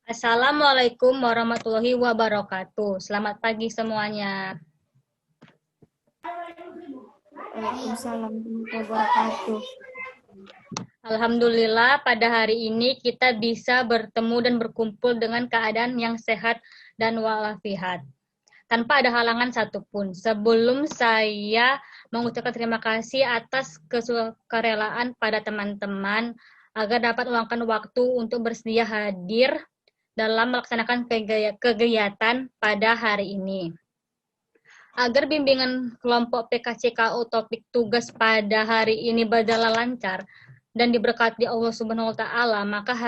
Assalamualaikum warahmatullahi wabarakatuh. Selamat pagi semuanya. Waalaikumsalam warahmatullahi wabarakatuh. Alhamdulillah pada hari ini kita bisa bertemu dan berkumpul dengan keadaan yang sehat dan walafiat, tanpa ada halangan satupun. Sebelum saya mengucapkan terima kasih atas kesukarelaan pada teman-teman agar dapat meluangkan waktu untuk bersedia hadir dalam melaksanakan kegiatan pada hari ini. Agar bimbingan kelompok PKCKO topik tugas pada hari ini berjalan lancar dan diberkati Allah Subhanahu wa taala, maka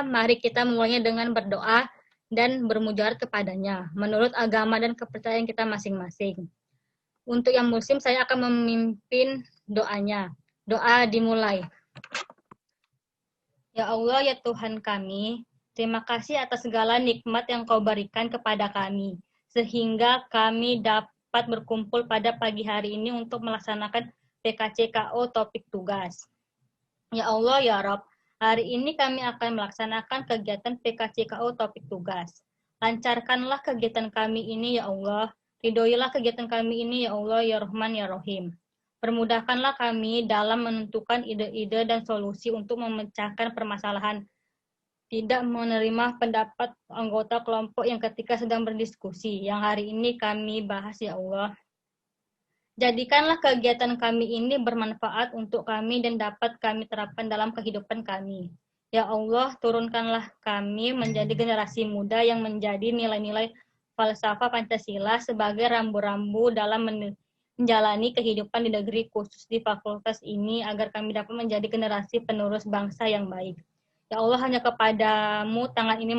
mari kita memulainya dengan berdoa dan bermujahadah kepadanya menurut agama dan kepercayaan kita masing-masing. Untuk yang muslim, saya akan memimpin doanya. Doa dimulai. Ya Allah, ya Tuhan kami, terima kasih atas segala nikmat yang Kau berikan kepada kami, sehingga kami dapat berkumpul pada pagi hari ini untuk melaksanakan PKCKO topik tugas. Ya Allah, ya Rob, hari ini kami akan melaksanakan kegiatan PKCKO topik tugas. Lancarkanlah kegiatan kami ini, ya Allah. Ridhoilah kegiatan kami ini, ya Allah, ya Rahman, ya Rahim. Permudahkanlah kami dalam menentukan ide-ide dan solusi untuk memecahkan permasalahan. Tidak menerima pendapat anggota kelompok yang ketika sedang berdiskusi, yang hari ini kami bahas, ya Allah. Jadikanlah kegiatan kami ini bermanfaat untuk kami dan dapat kami terapkan dalam kehidupan kami. Ya Allah, turunkanlah kami menjadi generasi muda yang menjadi nilai-nilai falsafah Pancasila sebagai rambu-rambu dalam menjalani kehidupan di negeri, khusus di fakultas ini, agar kami dapat menjadi generasi penerus bangsa yang baik. Ya Allah, hanya kepadamu tangan ini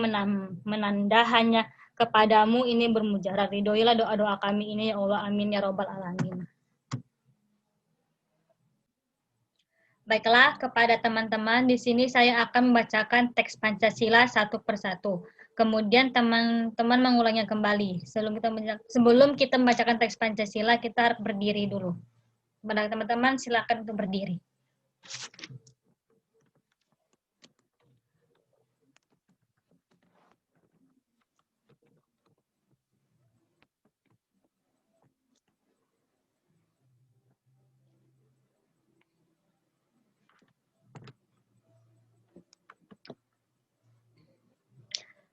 menanda, hanya kepadamu ini bermujarah. Ridhoilah doa-doa kami ini, ya Allah. Amin, ya Rabbal Alamin. Baiklah, kepada teman-teman, di sini saya akan membacakan teks Pancasila satu persatu. Kemudian teman-teman mengulangnya kembali. Sebelum kita membacakan teks Pancasila, kita harus berdiri dulu. Kepada teman-teman, silakan untuk berdiri.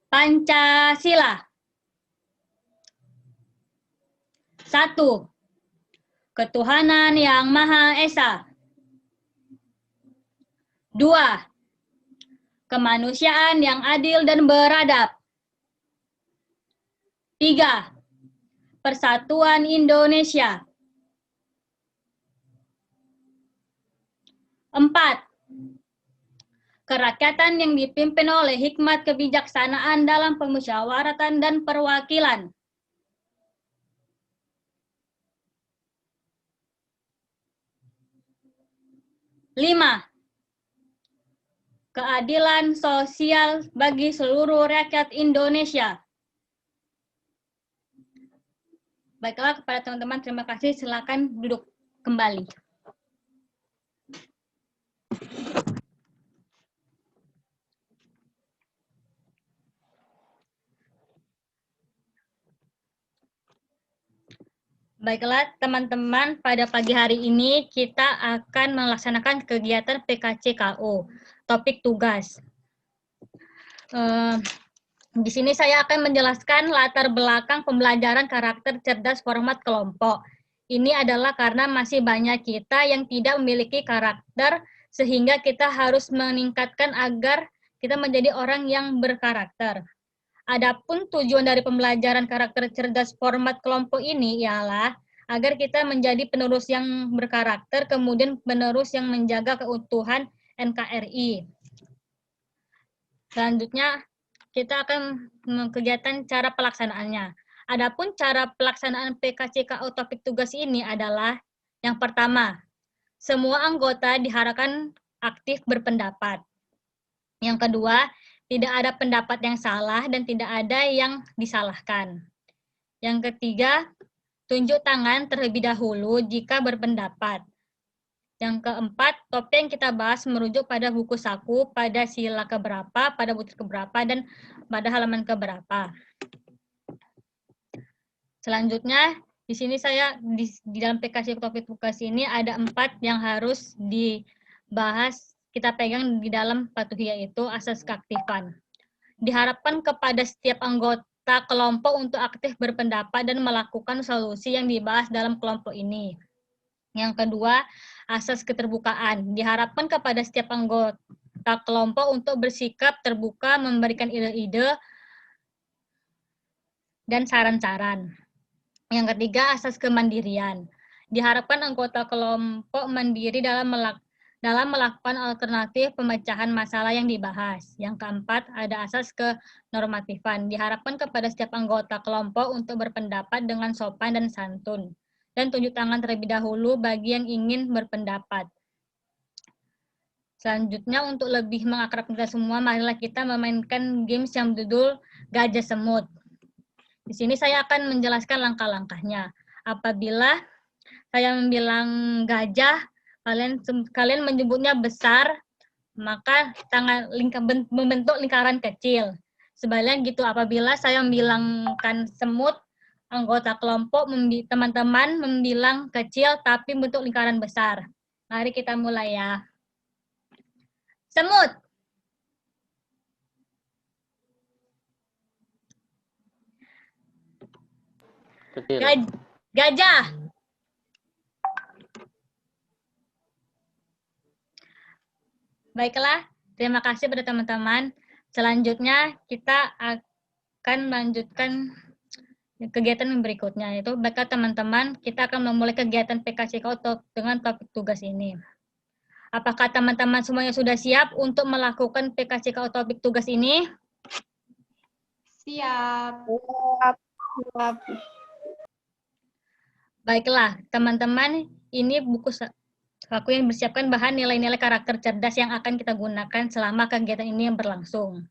Pancasila. 1. Ketuhanan yang Maha Esa. 2. Kemanusiaan yang adil dan beradab. 3. Persatuan Indonesia. 4. Kerakyatan yang dipimpin oleh hikmat kebijaksanaan dalam pemusyawaratan dan perwakilan. 5. Keadilan sosial bagi seluruh rakyat Indonesia. Baiklah, kepada teman-teman, terima kasih. Silakan duduk kembali. Baiklah, teman-teman, pada pagi hari ini kita akan melaksanakan kegiatan PKCKO, topik tugas. Di sini saya akan menjelaskan latar belakang pembelajaran karakter cerdas format kelompok. Ini adalah karena masih banyak kita yang tidak memiliki karakter, sehingga kita harus meningkatkan agar kita menjadi orang yang berkarakter. Adapun tujuan dari pembelajaran karakter cerdas format kelompok ini ialah agar kita menjadi penerus yang berkarakter, kemudian penerus yang menjaga keutuhan NKRI. Selanjutnya, kita akan kegiatan cara pelaksanaannya. Adapun cara pelaksanaan PKCKO topik tugas ini adalah yang pertama, semua anggota diharapkan aktif berpendapat. Yang kedua, tidak ada pendapat yang salah dan tidak ada yang disalahkan. Yang ketiga, tunjuk tangan terlebih dahulu jika berpendapat. Yang keempat, topik yang kita bahas merujuk pada buku saku, pada sila keberapa, pada butir keberapa, dan pada halaman keberapa. Selanjutnya, di sini saya di dalam PKC topik tugas ini ada 4 yang harus dibahas, kita pegang di dalam patuhi, yaitu asas keaktifan. Diharapkan kepada setiap anggota kelompok untuk aktif berpendapat dan melakukan solusi yang dibahas dalam kelompok ini. Yang kedua, asas keterbukaan. Diharapkan kepada setiap anggota kelompok untuk bersikap terbuka, memberikan ide-ide dan saran-saran. Yang ketiga, asas kemandirian. Diharapkan anggota kelompok mandiri dalam melakukan alternatif pemecahan masalah yang dibahas. Yang keempat, ada asas kenormatifan. Diharapkan kepada setiap anggota kelompok untuk berpendapat dengan sopan dan santun, dan tunjuk tangan terlebih dahulu bagi yang ingin berpendapat. Selanjutnya, untuk lebih mengakrabkan kita semua, marilah kita memainkan games yang berjudul Gajah Semut. Di sini saya akan menjelaskan langkah-langkahnya. Apabila saya bilang gajah, kalian menyebutnya besar, maka membentuk lingkaran kecil. Sebaliknya gitu, apabila saya membilangkan semut, anggota kelompok, teman-teman membilang kecil tapi bentuk lingkaran besar. Mari kita mulai ya. Semut. Gajah. Baiklah, terima kasih pada teman-teman. Selanjutnya kita akan melanjutkan kegiatan berikutnya, yaitu baiklah teman-teman, kita akan memulai kegiatan PKCKO dengan topik tugas ini. Apakah teman-teman semuanya sudah siap untuk melakukan PKCKO topik tugas ini? Siap. Siap. Baiklah, teman-teman, ini buku saku yang bersiapkan bahan nilai-nilai karakter cerdas yang akan kita gunakan selama kegiatan ini yang berlangsung.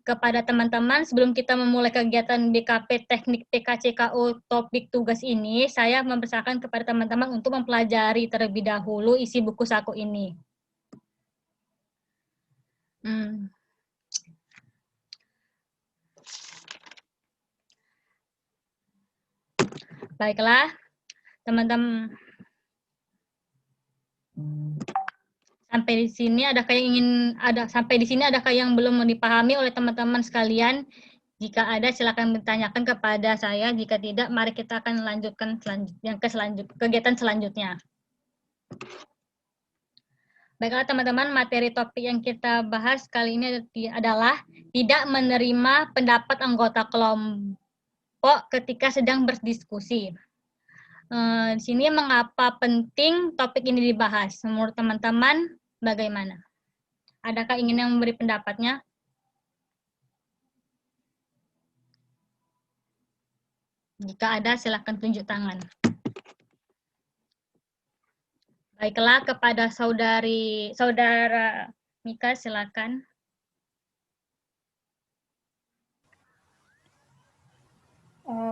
Kepada teman-teman, sebelum kita memulai kegiatan BKP Teknik PKCKO topik tugas ini, saya mempersilahkan kepada teman-teman untuk mempelajari terlebih dahulu isi buku saku ini. Baiklah, teman-teman. Sampai di sini adakah yang belum dipahami oleh teman-teman sekalian? Jika ada, silakan bertanyakan kepada saya. Jika tidak, mari kita akan lanjutkan kegiatan selanjutnya. Baiklah teman-teman, materi topik yang kita bahas kali ini adalah tidak menerima pendapat anggota kelompok ketika sedang berdiskusi. Di sini mengapa penting topik ini dibahas? Menurut teman-teman, bagaimana? Adakah ingin yang memberi pendapatnya? Jika ada, silakan tunjuk tangan. Baiklah, kepada saudara Mika, silakan.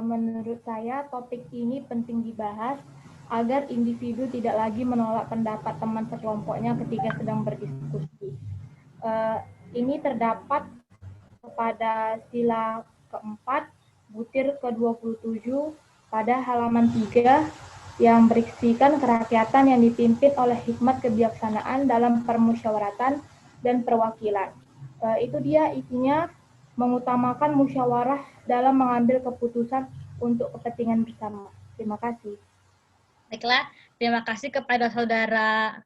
Menurut saya, topik ini penting dibahas agar individu tidak lagi menolak pendapat teman sekelompoknya ketika sedang berdiskusi. Ini terdapat pada sila keempat, butir ke-27, pada halaman 3, yang berisikan kerakyatan yang dipimpin oleh hikmat kebijaksanaan dalam permusyawaratan dan perwakilan. Itu dia isinya, mengutamakan musyawarah dalam mengambil keputusan untuk kepentingan bersama. Terima kasih. Baiklah, terima kasih kepada saudara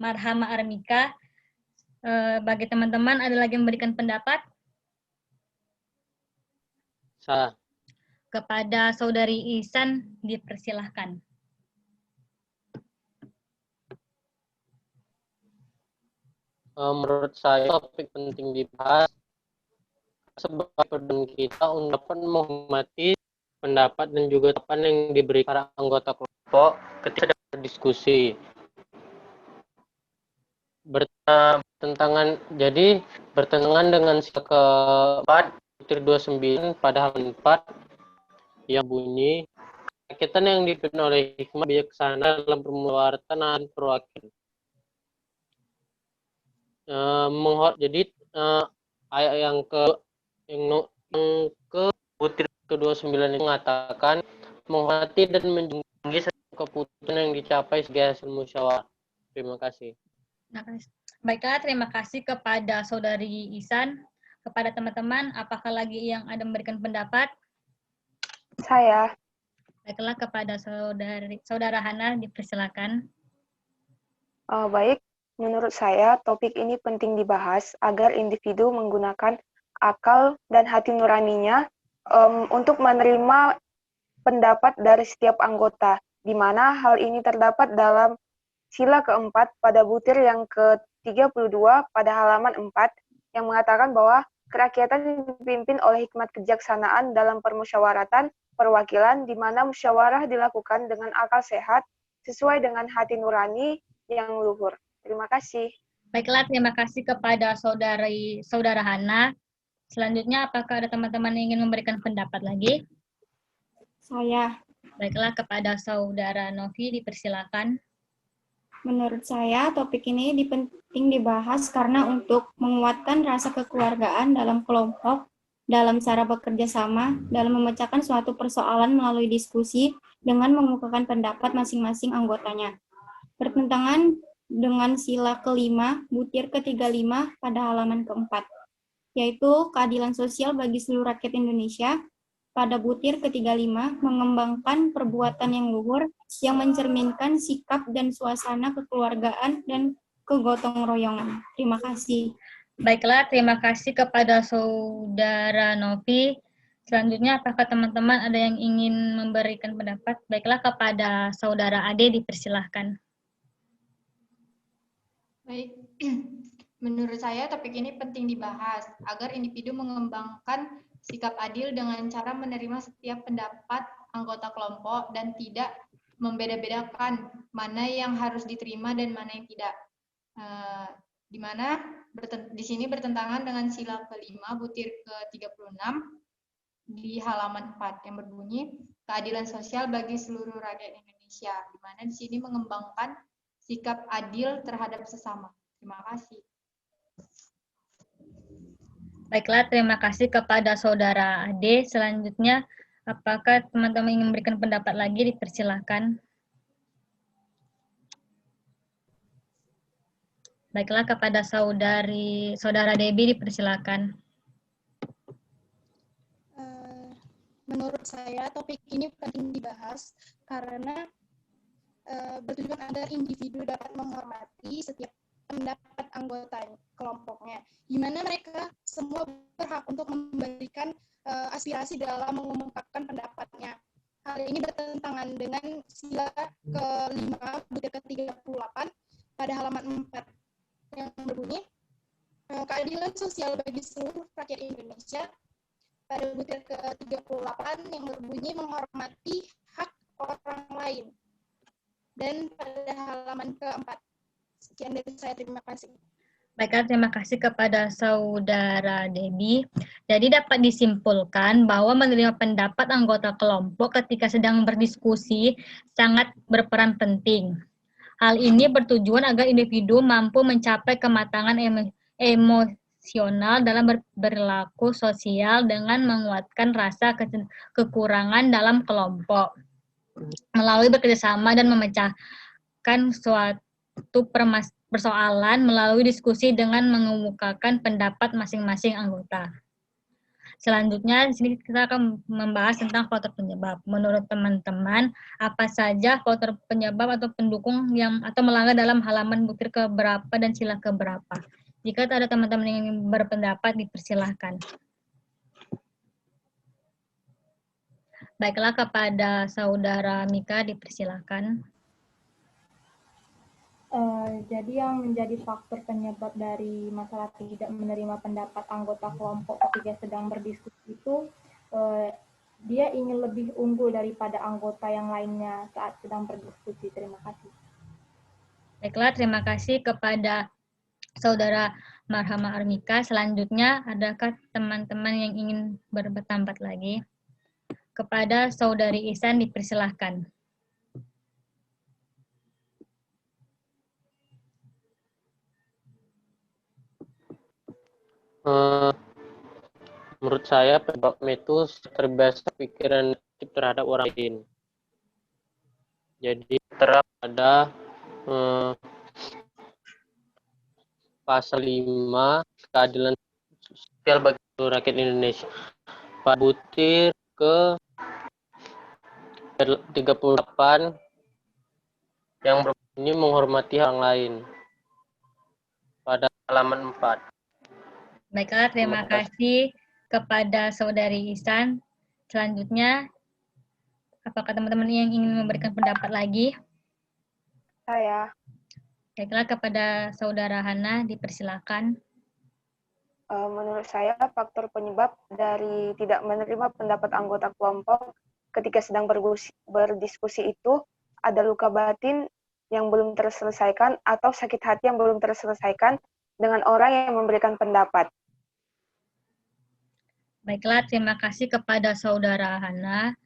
Marhama Armika. Bagi teman-teman, ada lagi yang memberikan pendapat? Sah. Kepada saudari Ihsan, dipersilahkan. Menurut saya topik penting dibahas sebagai pedoman kita untuk dapat menghormati pendapat dan juga tanggapan yang diberikan para anggota kelompok ketika berdiskusi. Bertentangan dengan sila keempat butir 29 pada halaman 4 yang bunyi kerakyatan yang dipimpin oleh hikmat bijaksana dalam permusyawaratan dan perwakilan. Jadi ayat yang ke butir ke-29 itu mengatakan menghormati dan menjunjung setiap keputusan yang dicapai sebagai hasil musyawarah. Terima kasih. Baiklah, terima kasih kepada Saudari Ihsan. Kepada teman-teman, apakah lagi yang ada memberikan pendapat? Saya. Baiklah, kepada Saudara Hana, dipersilakan. Baik, menurut saya topik ini penting dibahas agar individu menggunakan akal dan hati nuraninya untuk menerima pendapat dari setiap anggota, di mana hal ini terdapat dalam sila keempat pada butir yang ke-32 pada halaman 4 yang mengatakan bahwa kerakyatan dipimpin oleh hikmat kejaksanaan dalam permusyawaratan perwakilan, di mana musyawarah dilakukan dengan akal sehat sesuai dengan hati nurani yang luhur. Terima kasih. Baiklah, terima kasih kepada Saudara Hana. Selanjutnya, apakah ada teman-teman yang ingin memberikan pendapat lagi? Saya. Baiklah, kepada Saudara Novi, dipersilakan. Menurut saya, topik ini penting dibahas karena untuk menguatkan rasa kekeluargaan dalam kelompok, dalam cara bekerja sama, dalam memecahkan suatu persoalan melalui diskusi dengan mengemukakan pendapat masing-masing anggotanya. Bertentangan dengan sila kelima, butir ke-35 pada halaman keempat, yaitu keadilan sosial bagi seluruh rakyat Indonesia. Pada butir ke-35, mengembangkan perbuatan yang luhur yang mencerminkan sikap dan suasana kekeluargaan dan kegotong royongan. Terima kasih. Baiklah, terima kasih kepada Saudara Novi. Selanjutnya, apakah teman-teman ada yang ingin memberikan pendapat? Baiklah, kepada Saudara Ade, dipersilahkan. Baik, menurut saya topik ini penting dibahas agar individu mengembangkan sikap adil dengan cara menerima setiap pendapat anggota kelompok dan tidak membeda-bedakan mana yang harus diterima dan mana yang tidak. Di mana di sini bertentangan dengan sila kelima butir ke-36 di halaman 4 yang berbunyi keadilan sosial bagi seluruh rakyat Indonesia, di mana di sini mengembangkan sikap adil terhadap sesama. Terima kasih. Baiklah, terima kasih kepada Saudara Ade. Selanjutnya, apakah teman-teman ingin memberikan pendapat lagi? Dipersilahkan. Baiklah, kepada Saudara Debbie, dipersilahkan. Menurut saya, topik ini penting dibahas karena bertujuan agar individu dapat menghormati setiap pendapat anggota kelompoknya, di mana mereka semua berhak untuk memberikan aspirasi dalam mengumumkakan pendapatnya. Hal ini bertentangan dengan sila ke-5 butir ke-38 pada halaman 4 yang berbunyi keadilan sosial bagi seluruh rakyat Indonesia, pada butir ke-38 yang berbunyi menghormati hak orang lain, dan pada halaman ke-4. Sekian dari saya, terima kasih. Baiklah, terima kasih kepada Saudara Debbie. Jadi dapat disimpulkan bahwa menerima pendapat anggota kelompok ketika sedang berdiskusi sangat berperan penting. Hal ini bertujuan agar individu mampu mencapai kematangan emosional dalam berlaku sosial dengan menguatkan rasa kekurangan dalam kelompok melalui bekerjasama dan memecahkan suatu persoalan melalui diskusi dengan mengemukakan pendapat masing-masing anggota. Selanjutnya, di sini kita akan membahas tentang faktor penyebab. Menurut teman-teman, apa saja faktor penyebab atau pendukung atau melanggar dalam halaman butir keberapa dan sila keberapa? Jika ada teman-teman yang ingin berpendapat, dipersilahkan. Baiklah, kepada Saudara Mika, dipersilahkan. Jadi yang menjadi faktor penyebab dari masalah tidak menerima pendapat anggota kelompok ketika sedang berdiskusi itu, dia ingin lebih unggul daripada anggota yang lainnya saat sedang berdiskusi. Terima kasih. Baiklah, terima kasih kepada Saudara Marhama Armika. Selanjutnya, adakah teman-teman yang ingin berpendapat lagi? kepada Saudari Ihsan dipersilahkan. Menurut saya penyebabnya itu terbiasa pikiran terhadap orang lain. Jadi terhadap pasal 5 keadilan sosial bagi seluruh rakyat Indonesia. Pak Butir ke 38 yang berbunyi menghormati orang lain pada halaman 4. Baiklah, terima kasih kepada Saudari Ihsan. Selanjutnya, apakah teman-teman yang ingin memberikan pendapat lagi? Saya. Baiklah, kepada Saudara Hana dipersilakan. Menurut saya, faktor penyebab dari tidak menerima pendapat anggota kelompok ketika sedang berdiskusi itu ada luka batin yang belum terselesaikan atau sakit hati yang belum terselesaikan dengan orang yang memberikan pendapat. Baiklah, terima kasih kepada Saudara Hana.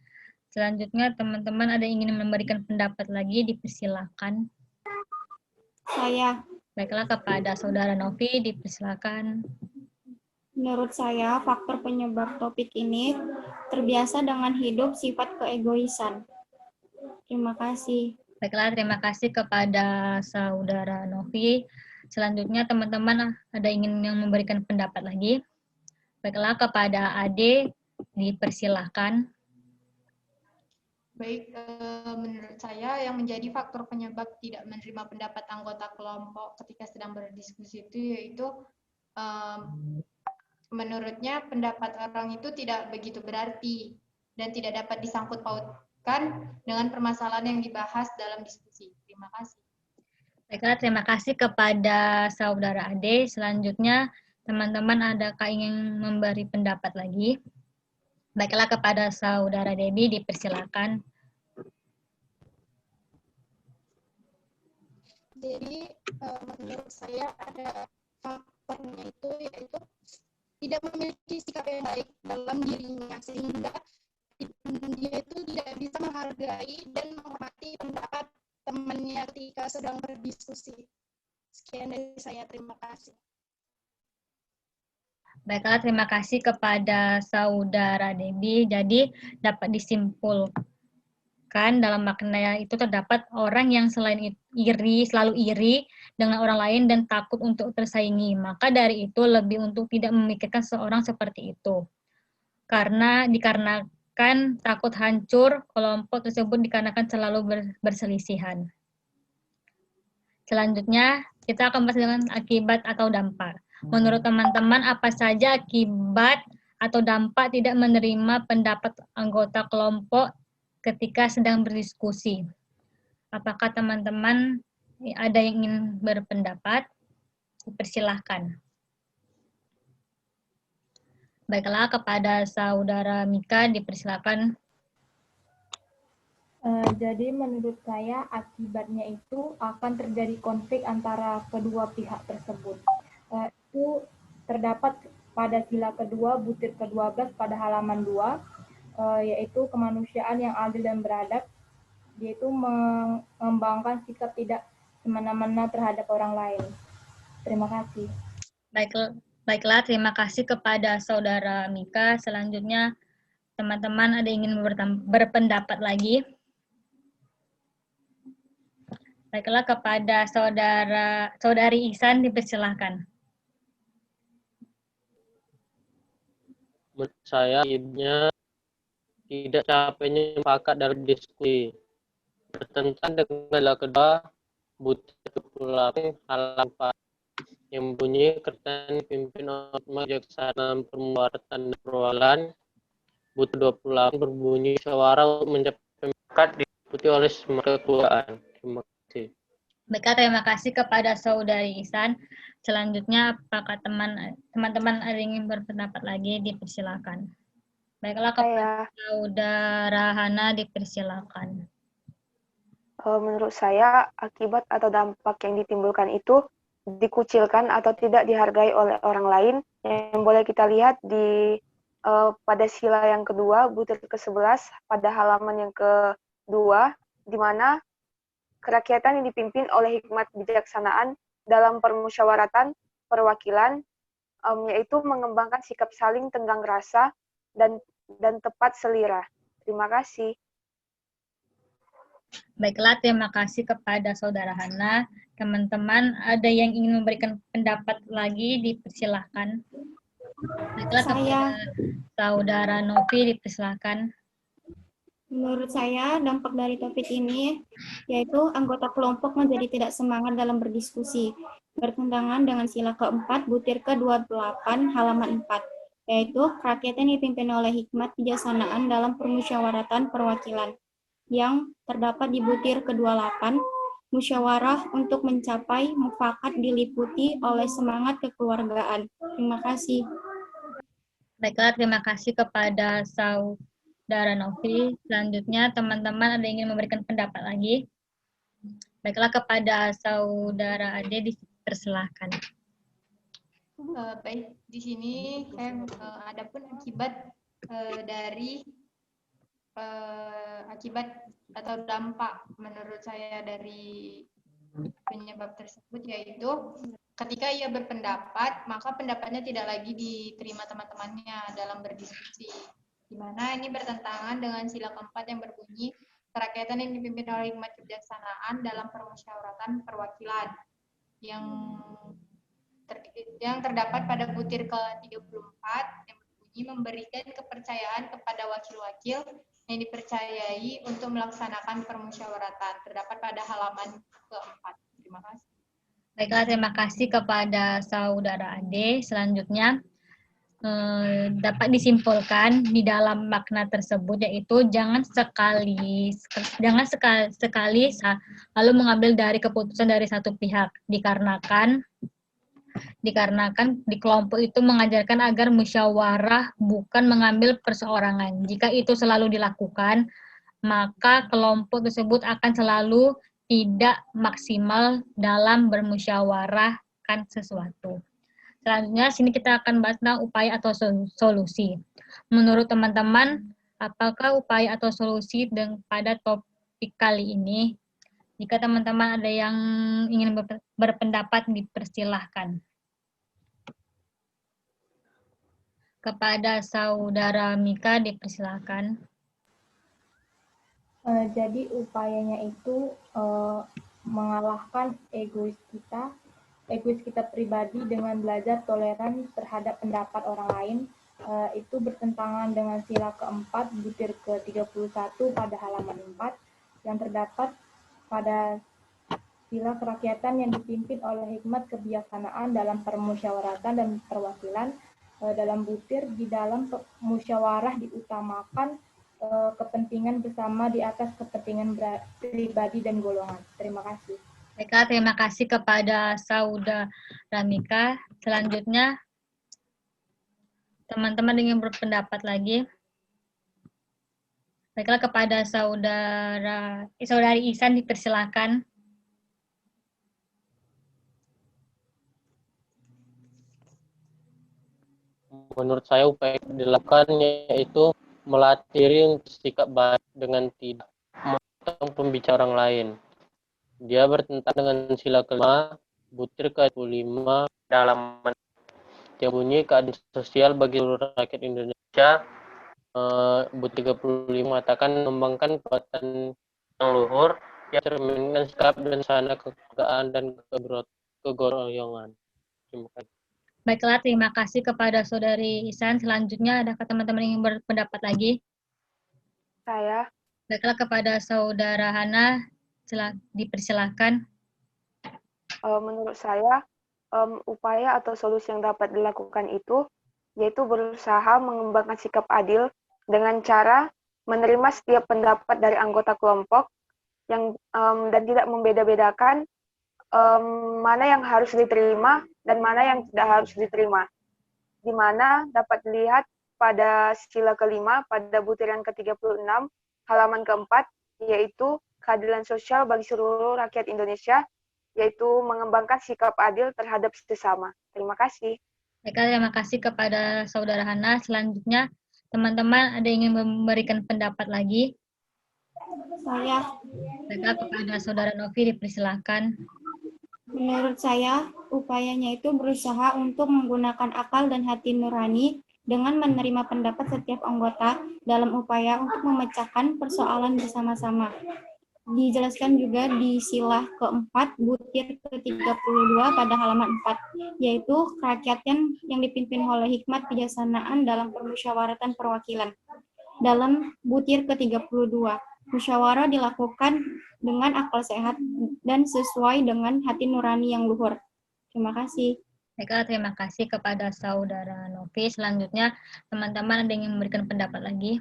Selanjutnya, teman-teman ada yang ingin memberikan pendapat lagi, dipersilakan. Saya. Baiklah, kepada Saudara Novi, dipersilakan. Menurut saya, faktor penyebab topik ini terbiasa dengan hidup sifat keegoisan. Terima kasih. Baiklah, terima kasih kepada Saudara Novi. Selanjutnya, teman-teman ada ingin yang memberikan pendapat lagi. Baiklah, kepada Ade, dipersilahkan. Baik, menurut saya yang menjadi faktor penyebab tidak menerima pendapat anggota kelompok ketika sedang berdiskusi itu yaitu menurutnya pendapat orang itu tidak begitu berarti dan tidak dapat disangkut pautkan dengan permasalahan yang dibahas dalam diskusi. Terima kasih. Baiklah, terima kasih kepada Saudara Ade. Selanjutnya, teman-teman adakah ingin memberi pendapat lagi? Baiklah, kepada Saudara Debbie dipersilakan. Jadi menurut saya ada faktornya itu yaitu tidak memiliki sikap yang baik dalam dirinya sehingga dia itu tidak bisa menghargai dan menghormati pendapat temannya ketika sedang berdiskusi. Sekian dari saya, terima kasih. Baiklah, terima kasih kepada Saudara Debbie. Jadi dapat disimpulkan dalam makna itu terdapat orang yang selain selalu iri dengan orang lain dan takut untuk tersaingi. Maka dari itu lebih untuk tidak memikirkan seorang seperti itu. Dikarenakan takut hancur, kelompok tersebut dikarenakan selalu berselisihan. Selanjutnya, kita akan bahas dengan akibat atau dampak. Menurut teman-teman, apa saja akibat atau dampak tidak menerima pendapat anggota kelompok ketika sedang berdiskusi? Apakah teman-teman ada yang ingin berpendapat? Dipersilahkan. Baiklah, kepada Saudara Mika dipersilakan. Jadi menurut saya akibatnya itu akan terjadi konflik antara kedua pihak tersebut. Itu terdapat pada sila kedua, butir ke-12 pada halaman 2, yaitu kemanusiaan yang adil dan beradab, yaitu mengembangkan sikap tidak semena-mena terhadap orang lain. Terima kasih. Baiklah, terima kasih kepada Saudara Mika. Selanjutnya, teman-teman ada yang ingin berpendapat lagi? Baiklah, kepada Saudari Ihsan dipersilahkan. Menurut saya, tidak capainya sepakat dalam diskusi. Bertentangan dengan kedua butir 28 halaman 4 yang bunyi kertas pimpin majelis permuatan perwakilan butir 28 berbunyi suara mencapai sepakat diikuti oleh semua kekeluargaan. Terima kasih. Baiklah, terima kasih kepada Saudari Ihsan. Selanjutnya, apakah teman-teman ada yang ingin berpendapat lagi? Dipersilakan. Baiklah, kepada Saudara Hana dipersilakan. Menurut saya, akibat atau dampak yang ditimbulkan itu dikucilkan atau tidak dihargai oleh orang lain yang boleh kita lihat di pada sila yang kedua, butir ke-11, pada halaman yang kedua, di mana kerakyatan yang dipimpin oleh hikmat bijaksanaan dalam permusyawaratan perwakilan, yaitu mengembangkan sikap saling tenggang rasa dan tepat selera. Terima kasih. Baiklah, terima kasih kepada Saudara Hana. Teman-teman, ada yang ingin memberikan pendapat lagi, dipersilahkan. Baiklah, kepada Saudara Novi, dipersilahkan. Menurut saya, dampak dari topik ini yaitu anggota kelompok menjadi tidak semangat dalam berdiskusi, bertentangan dengan sila keempat, butir ke-28, halaman 4, yaitu kerakyatan dipimpin oleh hikmat bijaksanaan dalam permusyawaratan perwakilan, yang terdapat di butir ke-28, musyawarah untuk mencapai mufakat diliputi oleh semangat kekeluargaan. Terima kasih. Baiklah, terima kasih kepada Saudara Novi. Selanjutnya, teman-teman ada yang ingin memberikan pendapat lagi? Baiklah, kepada Saudara Ade, dipersilahkan. Baik, di sini ada pun akibat dari akibat atau dampak menurut saya dari penyebab tersebut, yaitu ketika ia berpendapat, maka pendapatnya tidak lagi diterima teman-temannya dalam berdiskusi, di mana ini bertentangan dengan sila keempat yang berbunyi kerakyatan yang dipimpin oleh hikmat kebijaksanaan dalam permusyawaratan perwakilan yang terdapat pada butir ke-34 yang berbunyi memberikan kepercayaan kepada wakil-wakil yang dipercayai untuk melaksanakan permusyawaratan, terdapat pada halaman ke-4. Terima kasih. Baiklah, terima kasih kepada Saudara Ade. Selanjutnya, dapat disimpulkan di dalam makna tersebut, yaitu jangan sekali lalu mengambil dari keputusan dari satu pihak, dikarenakan di kelompok itu mengajarkan agar musyawarah bukan mengambil perseorangan. Jika itu selalu dilakukan, maka kelompok tersebut akan selalu tidak maksimal dalam bermusyawarahkan sesuatu. Selanjutnya, sini kita akan bahas tentang upaya atau solusi. Menurut teman-teman, apakah upaya atau solusi pada topik kali ini? Jika teman-teman ada yang ingin berpendapat, dipersilahkan. Kepada Saudara Mika, dipersilahkan. Jadi upayanya itu mengalahkan egois kita pribadi dengan belajar toleran terhadap pendapat orang lain. Itu bertentangan dengan sila keempat, butir ke-31 pada halaman 4, yang terdapat pada sila kerakyatan yang dipimpin oleh hikmat kebijaksanaan dalam permusyawaratan dan perwakilan. Dalam butir, di dalam musyawarah diutamakan kepentingan bersama di atas kepentingan pribadi dan golongan. Terima kasih. Baiklah, terima kasih kepada Saudara Mika. Selanjutnya, teman-teman ingin berpendapat lagi? Baiklah, kepada Saudari Ihsan, dipersilakan. Menurut saya upaya yang dilakukan yaitu melatih diri untuk sikap baik dengan tidak memotong pembicara orang lain. Dia bertentangan dengan sila kelima, butir ke-25 dalam yang bunyi keadilan sosial bagi seluruh rakyat Indonesia. Butir 35 mengatakan mengembangkan kekuatan yang luhur yang cerminkan sikap dan sana kekeluargaan dan kegoroyongan. Terima kasih. Baiklah, terima kasih kepada Saudari Ihsan. Selanjutnya, adakah teman-teman yang berpendapat lagi? Saya. Baiklah, kepada Saudara Hana, dipersilahkan. Menurut saya, upaya atau solusi yang dapat dilakukan itu yaitu berusaha mengembangkan sikap adil dengan cara menerima setiap pendapat dari anggota kelompok dan tidak membeda-bedakan mana yang harus diterima dan mana yang tidak harus diterima. Di mana dapat dilihat pada sila kelima, pada butir yang ke-36, halaman keempat, yaitu keadilan sosial bagi seluruh rakyat Indonesia, yaitu mengembangkan sikap adil terhadap sesama. Terima kasih. Baiklah, terima kasih kepada Saudara Hana. Selanjutnya, teman-teman ada yang ingin memberikan pendapat lagi? Saya, Baiklah, kepada Saudara Novi dipersilakan. menurut saya, upayanya itu berusaha untuk menggunakan akal dan hati nurani dengan menerima pendapat setiap anggota dalam upaya untuk memecahkan persoalan bersama-sama. Dijelaskan juga di sila keempat, butir ke-32 pada halaman 4, yaitu kerakyatan yang dipimpin oleh hikmat kebijaksanaan dalam permusyawaratan perwakilan. Dalam butir ke-32, musyawarah dilakukan dengan akal sehat dan sesuai dengan hati nurani yang luhur. Terima kasih. Baiklah, terima kasih kepada Saudara Novi. Selanjutnya, teman-teman ada yang ingin memberikan pendapat lagi?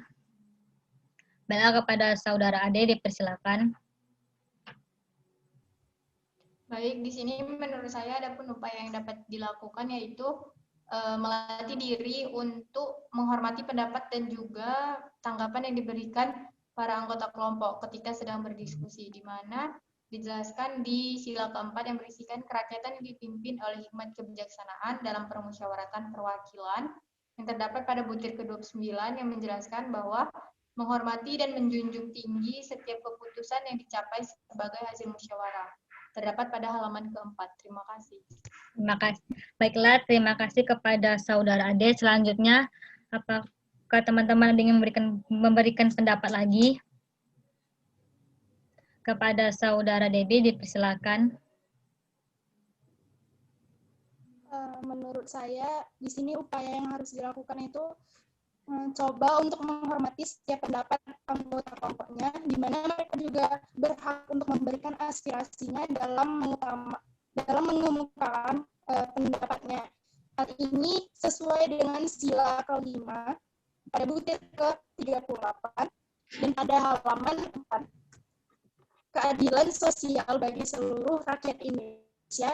Baiklah, kepada Saudara Ade dipersilakan. Baik, di sini menurut saya ada pun upaya yang dapat dilakukan, yaitu melatih diri untuk menghormati pendapat dan juga tanggapan yang diberikan para anggota kelompok ketika sedang berdiskusi, di mana dijelaskan di sila keempat yang berisikan kerakyatan yang dipimpin oleh hikmat kebijaksanaan dalam permusyawaratan perwakilan, yang terdapat pada butir ke-29 yang menjelaskan bahwa menghormati dan menjunjung tinggi setiap keputusan yang dicapai sebagai hasil musyawarah. Terdapat pada halaman keempat. Terima kasih. Terima kasih. Baiklah, terima kasih kepada Saudara Ade. Selanjutnya, apakah teman-teman ada yang memberikan pendapat lagi? Kepada Saudara Debbie dipersilakan. Menurut saya, di sini upaya yang harus dilakukan itu coba untuk menghormati setiap pendapat anggota kelompoknya, di mana mereka juga berhak untuk memberikan aspirasinya dalam mengemukakan pendapatnya. Hal ini sesuai dengan sila kelima pada butir ke-38 dan pada halaman 4. Keadilan sosial bagi seluruh rakyat Indonesia,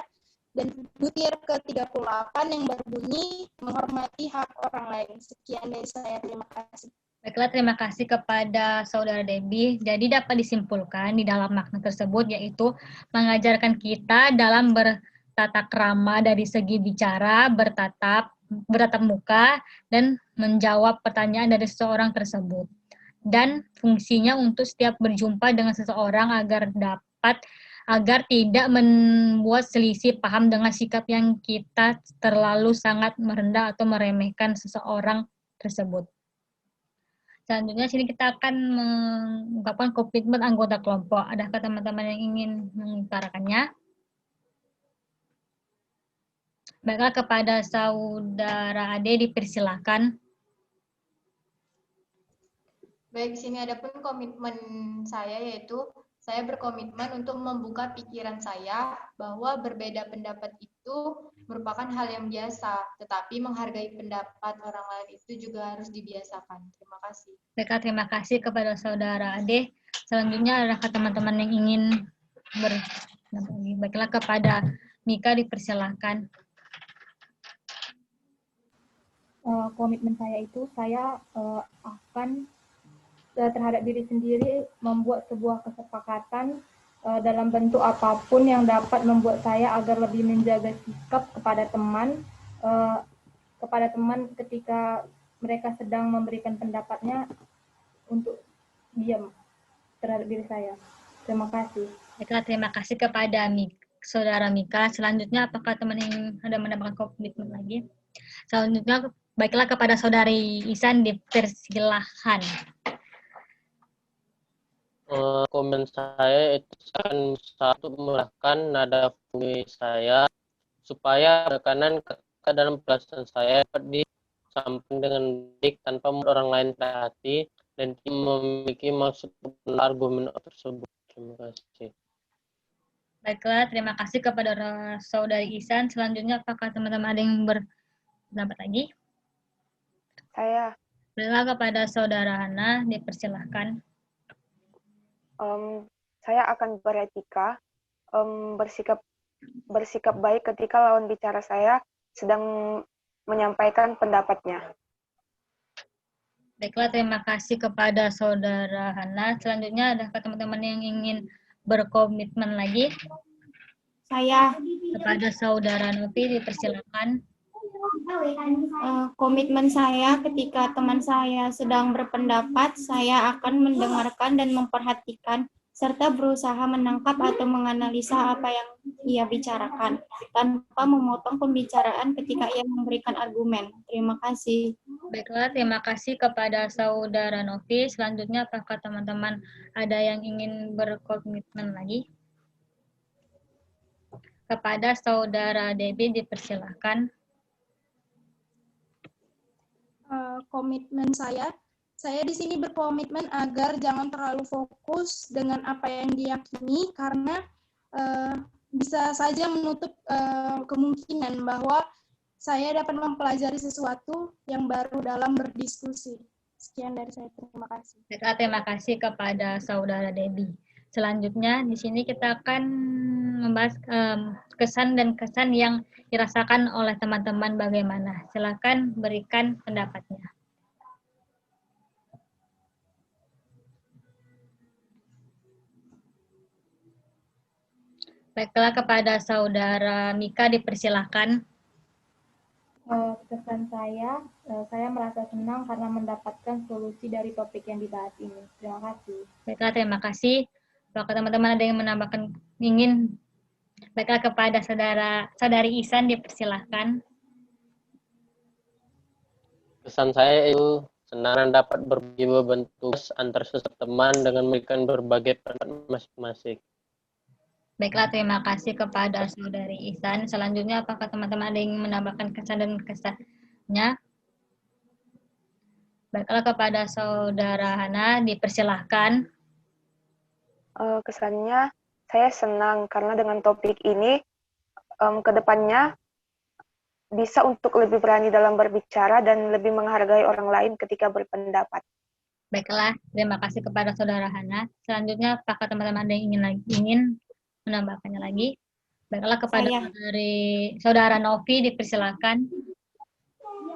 dan butir ke-38 yang berbunyi menghormati hak orang lain. Sekian dari saya, terima kasih. Baiklah, terima kasih kepada Saudara Debbie. Jadi dapat disimpulkan di dalam makna tersebut, yaitu mengajarkan kita dalam bertatap krama dari segi bicara, bertatap muka, dan menjawab pertanyaan dari seseorang tersebut. Dan fungsinya untuk setiap berjumpa dengan seseorang agar tidak membuat selisih paham dengan sikap yang kita terlalu sangat merendah atau meremehkan seseorang tersebut. Selanjutnya sini kita akan mengungkapkan komitmen anggota kelompok. Adakah teman-teman yang ingin mengutarakannya? Baiklah, kepada Saudara Ade dipersilakan. Baik, di sini ada pun komitmen saya, yaitu saya berkomitmen untuk membuka pikiran saya bahwa berbeda pendapat itu merupakan hal yang biasa, tetapi menghargai pendapat orang lain itu juga harus dibiasakan. Terima kasih. Baiklah, terima kasih kepada Saudara Ade. Selanjutnya adakah teman-teman yang ingin baiklah, kepada Mika dipersilakan. Komitmen saya itu saya akan terhadap diri sendiri membuat sebuah kesepakatan dalam bentuk apapun yang dapat membuat saya agar lebih menjaga sikap kepada teman ketika mereka sedang memberikan pendapatnya untuk diam terhadap diri saya. Terima kasih. Baiklah, terima kasih kepada Saudara Mika. Selanjutnya apakah teman yang ada mendapatkan komitmen lagi? Selanjutnya baiklah kepada Saudari Isan dipersilahkan. Komen saya itu akan satu memudahkan nada fungsi saya supaya rekanan dalam pelajaran saya dapat disampaikan dengan baik tanpa membuat orang lain terhati dan memiliki maksud argumen tersebut. Terima kasih. Baiklah, terima kasih kepada Saudari Isan. Selanjutnya apakah teman-teman ada yang berpendapat lagi? Saya. Baiklah, kepada Saudara Hana dipersilahkan. Saya akan beretika, bersikap baik ketika lawan bicara saya sedang menyampaikan pendapatnya. Baiklah, terima kasih kepada Saudara Hana. Selanjutnya adakah teman-teman yang ingin berkomitmen lagi? Saya. Kepada Saudara Novi dipersilakan. Komitmen saya ketika teman saya sedang berpendapat, saya akan mendengarkan dan memperhatikan serta berusaha menangkap atau menganalisa apa yang ia bicarakan tanpa memotong pembicaraan ketika ia memberikan argumen. Terima kasih. Baiklah, terima kasih kepada Saudara Novi. Selanjutnya, apakah teman-teman ada yang ingin berkomitmen lagi? Kepada Saudara Debbie, dipersilahkan. Komitmen saya di sini berkomitmen agar jangan terlalu fokus dengan apa yang diyakini karena bisa saja menutup kemungkinan bahwa saya dapat mempelajari sesuatu yang baru dalam berdiskusi. Sekian dari saya, terima kasih. Terima kasih kepada Saudara Debbie. Selanjutnya di sini kita akan membahas kesan dan kesan yang dirasakan oleh teman-teman bagaimana. Silakan berikan pendapatnya. Baiklah, kepada Saudara Mika dipersilahkan. Kesan saya merasa senang karena mendapatkan solusi dari topik yang dibahas ini. Terima kasih. Baiklah, terima kasih. Apakah teman-teman ada yang menambahkan Baiklah, kepada Saudari Ihsan dipersilahkan. Kesan saya itu senang dapat berbagi beban tugas antar sesama teman dengan memberikan berbagai pendapat masing-masing. Baiklah, terima kasih kepada Saudari Ihsan. Selanjutnya, apakah teman-teman ada yang menambahkan kesan dan kesannya? Baiklah, kepada Saudara Hana dipersilahkan. Kesannya saya senang karena dengan topik ini ke depannya bisa untuk lebih berani dalam berbicara dan lebih menghargai orang lain ketika berpendapat. Baiklah, terima kasih kepada Saudara Hana. Selanjutnya, apakah teman-teman ada yang ingin menambahkannya lagi? Baiklah, kepada Saudara Novi dipersilakan.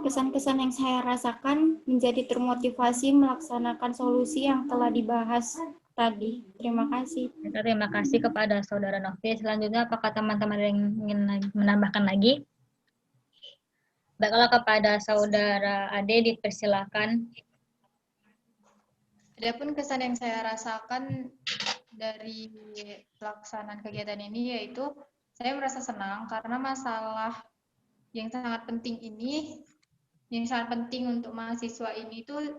Kesan-kesan yang saya rasakan menjadi termotivasi melaksanakan solusi yang telah dibahas tadi. Terima kasih. Terima kasih kepada Saudara Novi. Selanjutnya, apakah teman-teman ada yang ingin menambahkan lagi? Baiklah, kepada Saudara Ade dipersilakan. Adapun kesan yang saya rasakan dari pelaksanaan kegiatan ini yaitu saya merasa senang karena masalah yang sangat penting ini, yang sangat penting untuk mahasiswa ini tuh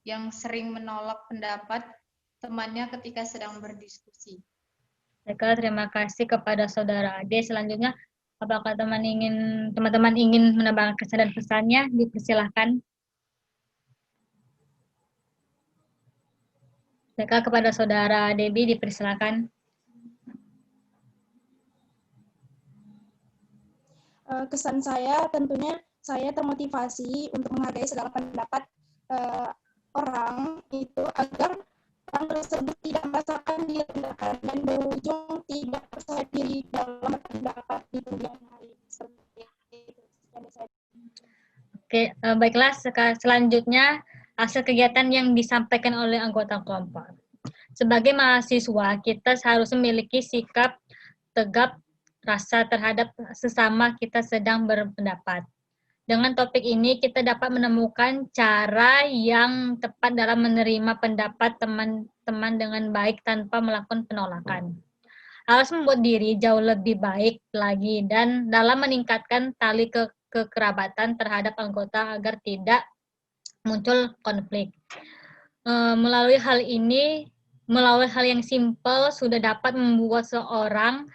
yang sering menolak pendapat temannya ketika sedang berdiskusi. Baiklah, terima kasih kepada Saudara Ade. Selanjutnya, apakah teman-teman ingin menambahkan kesan dan pesannya? Dipersilahkan. Baiklah, kepada Saudara Debbie dipersilakan. Kesan saya tentunya saya termotivasi untuk menghargai segala pendapat orang itu agar orang tersebut tidak merasakan direndahkan dan berujung tidak percaya diri dalam pendapat di kemudian hari. Oke, baiklah. Selanjutnya hasil kegiatan yang disampaikan oleh anggota kelompok. Sebagai mahasiswa, kita seharusnya memiliki sikap tegap rasa terhadap sesama kita sedang berpendapat. Dengan topik ini, kita dapat menemukan cara yang tepat dalam menerima pendapat teman-teman dengan baik tanpa melakukan penolakan. Harus membuat diri jauh lebih baik lagi dan dalam meningkatkan tali kekerabatan terhadap anggota agar tidak muncul konflik. Melalui hal yang simpel sudah dapat membuat seorang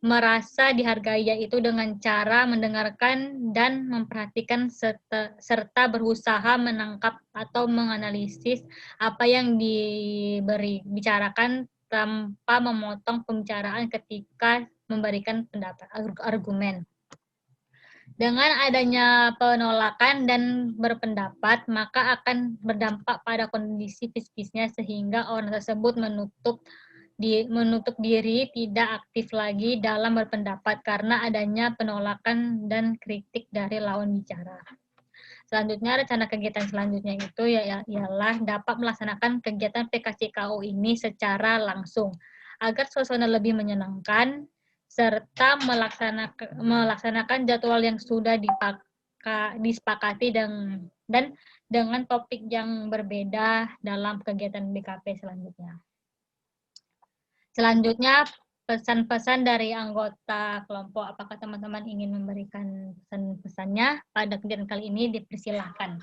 merasa dihargai, yaitu dengan cara mendengarkan dan memperhatikan serta berusaha menangkap atau menganalisis apa yang dibicarakan tanpa memotong pembicaraan ketika memberikan pendapat argumen. Dengan adanya penolakan dan berpendapat, maka akan berdampak pada kondisi psikisnya sehingga orang tersebut menutup diri tidak aktif lagi dalam berpendapat karena adanya penolakan dan kritik dari lawan bicara. Selanjutnya, rencana kegiatan selanjutnya itu ialah dapat melaksanakan kegiatan PKCKO ini secara langsung agar suasana lebih menyenangkan. serta melaksanakan jadwal yang sudah disepakati dan dengan topik yang berbeda dalam kegiatan BKP selanjutnya. Selanjutnya, pesan-pesan dari anggota kelompok. Apakah teman-teman ingin memberikan pesan-pesannya pada kegiatan kali ini? Dipersilahkan.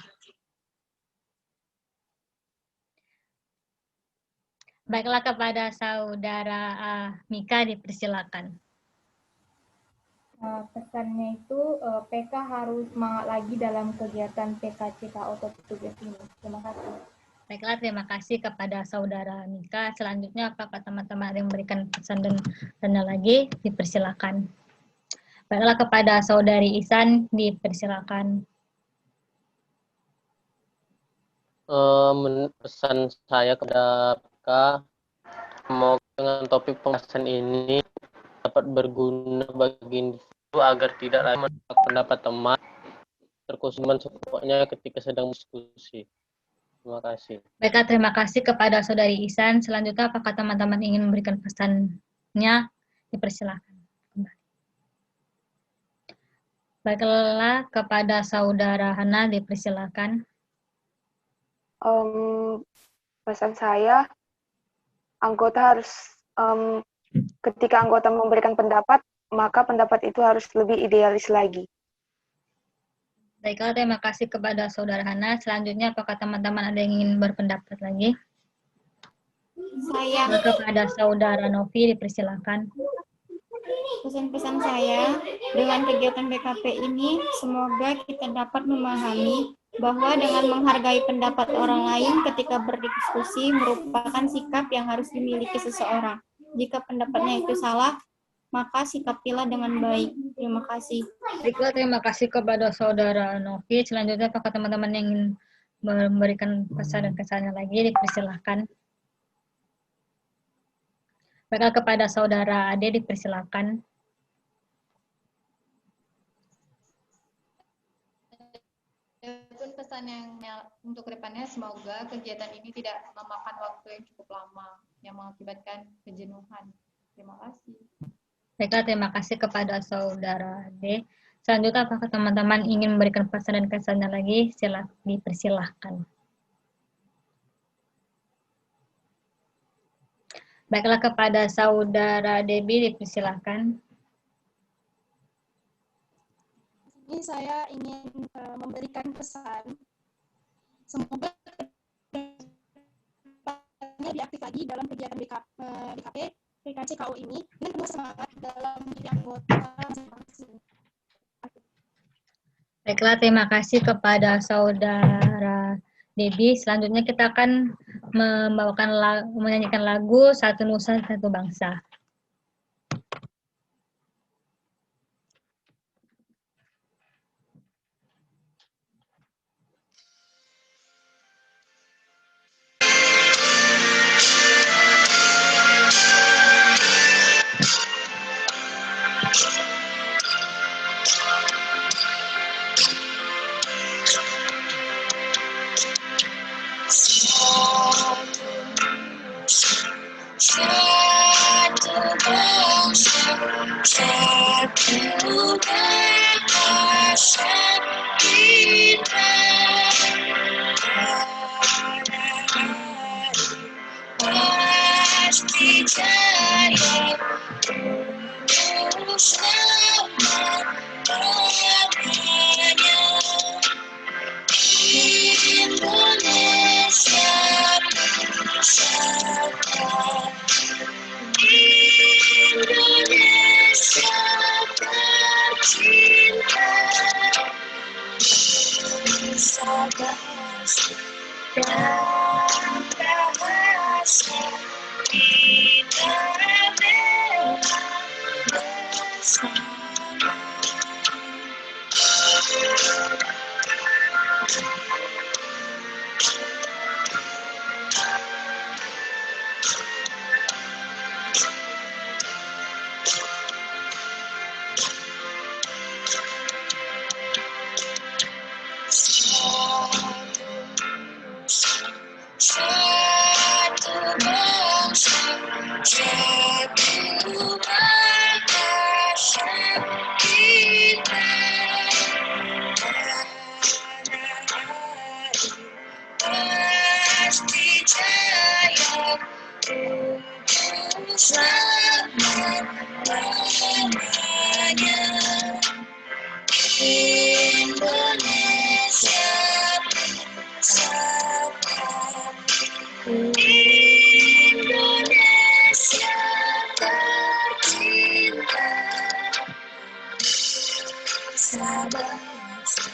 Baiklah, kepada saudara Mika dipersilakan. Pesannya itu PK harus semangat lagi dalam kegiatan PKCKO Tugas ini. Terima kasih. Baiklah, terima kasih kepada saudara Mika. Selanjutnya, apakah teman-teman ada yang memberikan pesan dan tanya lagi? Dipersilakan. Baiklah, kepada saudari Ihsan dipersilakan. Pesan saya kepada PK, semoga dengan topik pembahasan ini dapat berguna bagi individu agar tidak lagi menolak pendapat teman terkhususnya semuanya ketika sedang diskusi. Terima kasih. Baiklah, terima kasih kepada saudari Ihsan. Selanjutnya, apakah teman-teman ingin memberikan pesannya? Dipersilakan. Baiklah, kepada saudara Hana dipersilakan. Pesan saya, anggota harus ketika anggota memberikan pendapat, maka pendapat itu harus lebih idealis lagi. Baiklah, terima kasih kepada saudara Hana. Selanjutnya, apakah teman-teman ada yang ingin berpendapat lagi? Saya. Kepada saudara Novi dipersilakan. Pesan-pesan saya, dengan kegiatan BKP ini, semoga kita dapat memahami bahwa dengan menghargai pendapat orang lain ketika berdiskusi merupakan sikap yang harus dimiliki seseorang. Jika pendapatnya itu salah, maka sikapilah dengan baik. Terima kasih. Baiklah, terima kasih kepada saudara Novi. Selanjutnya, apakah teman-teman yang ingin memberikan pesan dan kesannya lagi, dipersilakan. Baiklah, kepada saudara Ade dipersilakan. Pun pesan yang untuk kedepannya, semoga kegiatan ini tidak memakan waktu yang cukup lama yang mengakibatkan kejenuhan. Terima kasih. Baiklah, terima kasih kepada saudara D. Selanjutnya, apakah teman-teman ingin memberikan pesan dan kesannya lagi? Dipersilahkan. Baiklah, kepada saudara Debbie dipersilahkan. Ini saya ingin memberikan pesan, semoga lebih aktif lagi dalam kegiatan BKP PKCKO ini dengan penuh semangat dalam menjadi anggota masing-masing. Baiklah, terima kasih kepada saudara Debbie. Selanjutnya kita akan menyanyikan lagu Satu Nusa Satu Bangsa. Satu bangsa, satu bahasa kita. Pasti jaya bersama namanya Indonesia bersama. Indonesia tercinta, bangsa bahasa dan bahasa kita bela bersama. Satu Indonesia bersama, Indonesia tercinta, bangsa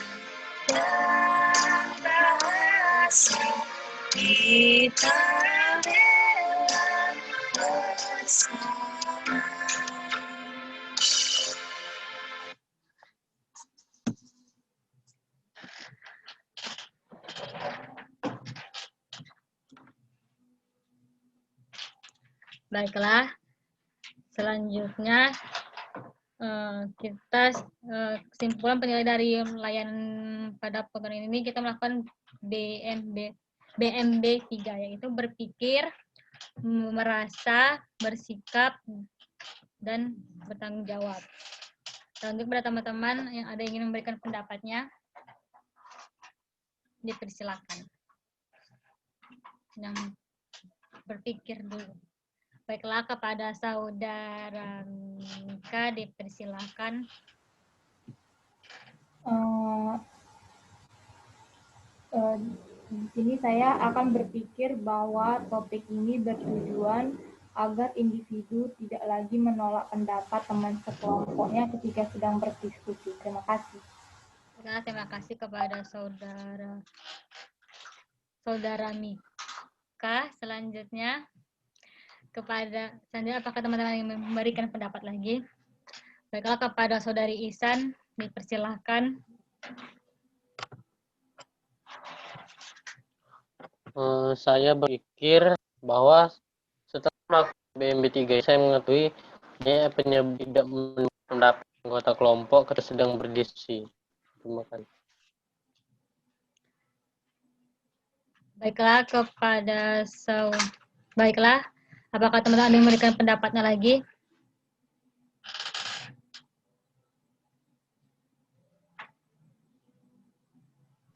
dan bahasa kita bela bersama. Baiklah, selanjutnya kita kesimpulan penilaian dari layanan pada program ini kita melakukan BMB 3, yaitu berpikir, merasa, bersikap, dan bertanggung jawab. Selanjutnya pada teman-teman yang ada yang ingin memberikan pendapatnya, dipersilakan. Yang berpikir dulu. Baiklah, kepada saudara Mika dipersilakan. Di sini saya akan berpikir bahwa topik ini bertujuan agar individu tidak lagi menolak pendapat teman sekelompoknya ketika sedang berdiskusi. Terima kasih. Terima kasih kepada saudara Mika. Selanjutnya apakah teman-teman yang memberikan pendapat lagi? Baiklah, kepada saudari Ihsan dipersilahkan. Saya berpikir bahwa setelah melakukan BMB 3 saya mengetahui penyebab tidak mendapat anggota kelompok ketika sedang berdiskusi. Terima kasih. Baiklah, apakah teman-teman ada yang memberikan pendapatnya lagi?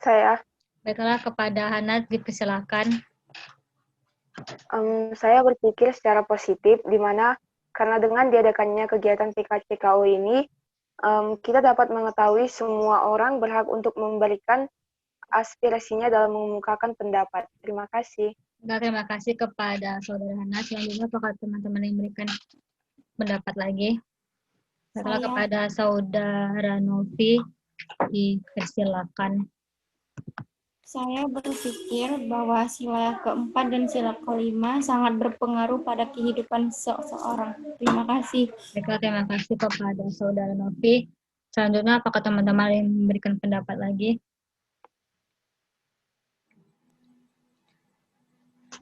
Saya. Baiklah, kepada Hana dipersilakan. Saya berpikir secara positif, di mana karena dengan diadakannya kegiatan PKCKO ini, kita dapat mengetahui semua orang berhak untuk memberikan aspirasinya dalam mengemukakan pendapat. Terima kasih. Terima kasih kepada saudara Hana. Selanjutnya apakah teman-teman yang memberikan pendapat lagi? Baiklah, kepada saudara Novi dipersilakan. Saya berpikir bahwa sila keempat dan sila kelima sangat berpengaruh pada kehidupan seseorang. Terima kasih. Baiklah, terima kasih kepada saudara Novi. Selanjutnya, apakah teman-teman yang memberikan pendapat lagi?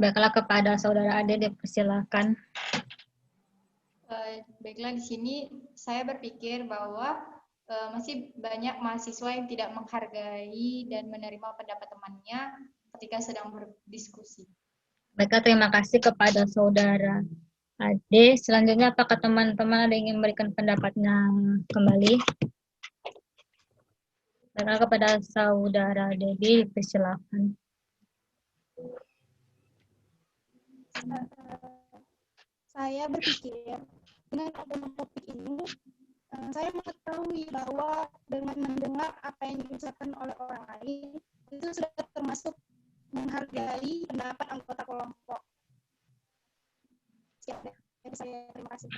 Baiklah, kepada saudara Ade dipersilakan. Baiklah, di sini saya berpikir bahwa masih banyak mahasiswa yang tidak menghargai dan menerima pendapat temannya ketika sedang berdiskusi. Baiklah, terima kasih kepada saudara Ade. Selanjutnya, apakah teman-teman ada yang ingin memberikan pendapatnya kembali? Baiklah, kepada saudara Debbie, dipersilakan. Saya berpikir dengan adanya topik ini, saya mengetahui bahwa dengan mendengar apa yang diucapkan oleh orang lain, itu sudah termasuk menghargai pendapat anggota kelompok. Siap, dari saya. Terima kasih.